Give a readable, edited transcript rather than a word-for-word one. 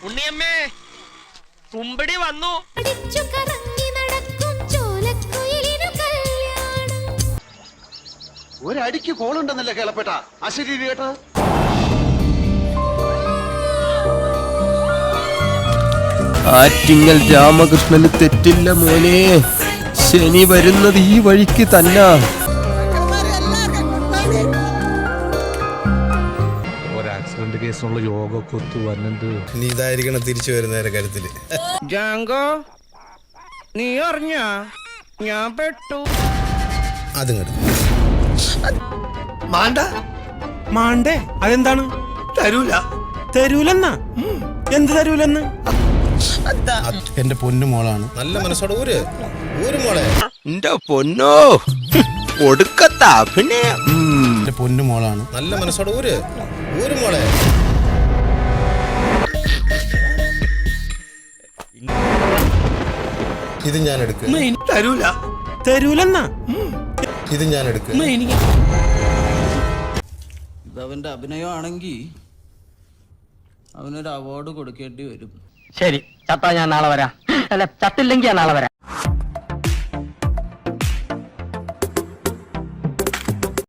ഉണ്ണിയമ്മേ, കുമ്പടി വന്നു. ഒരടിക്ക് കോളുണ്ടെന്നല്ലേ കേളപ്പെട്ട അശരീരി കേട്ടത്. ആറ്റിങ്ങൽ രാമകൃഷ്ണന് തെറ്റില്ല മോനെ, ശനി വരുന്നത് ഈ വഴിക്ക് തന്നെ. ഒരാക്സിഡന്റ് കേസിനുള്ള യോഗമൊക്കെ ഒത്തു വന്നത് ഇനി ഇതായിരിക്കണം തിരിച്ചു വരുന്നേരെ കരുത്തില്. ജാങ്കോ, നീ അറിഞ്ഞ ഞാൻ പെട്ടു. അതും മാണ്ടേ അതെന്താണ്? തരൂലെന്നാ? എന്ത് തരൂലെന്ന്? എന്റെ പൊന്നു മോളാണ്. നല്ല മനസ്സോടെ ഊര് മോളെ. എന്റെ പൊന്നോ, ഒടുക്കത്താ പിന്നെ. എന്റെ പൊന്നു മോളാണ്. നല്ല മനസ്സോടെ ഊര് മോളെ. ഇത് ഞാൻ എടുക്കും. തരൂലെന്നാ? ഇത് ഞാൻ എടുക്കും. ഇതവന്റെ അഭിനയമാണെങ്കിൽ അവനൊരു അവാർഡ് കൊടുക്കേണ്ടി വരും. ശരി, ചത്താ ഞാൻ നാളെ വരാം. അല്ല, ചത്തില്ലെങ്കിൽ ഞാൻ നാളെ വരാം.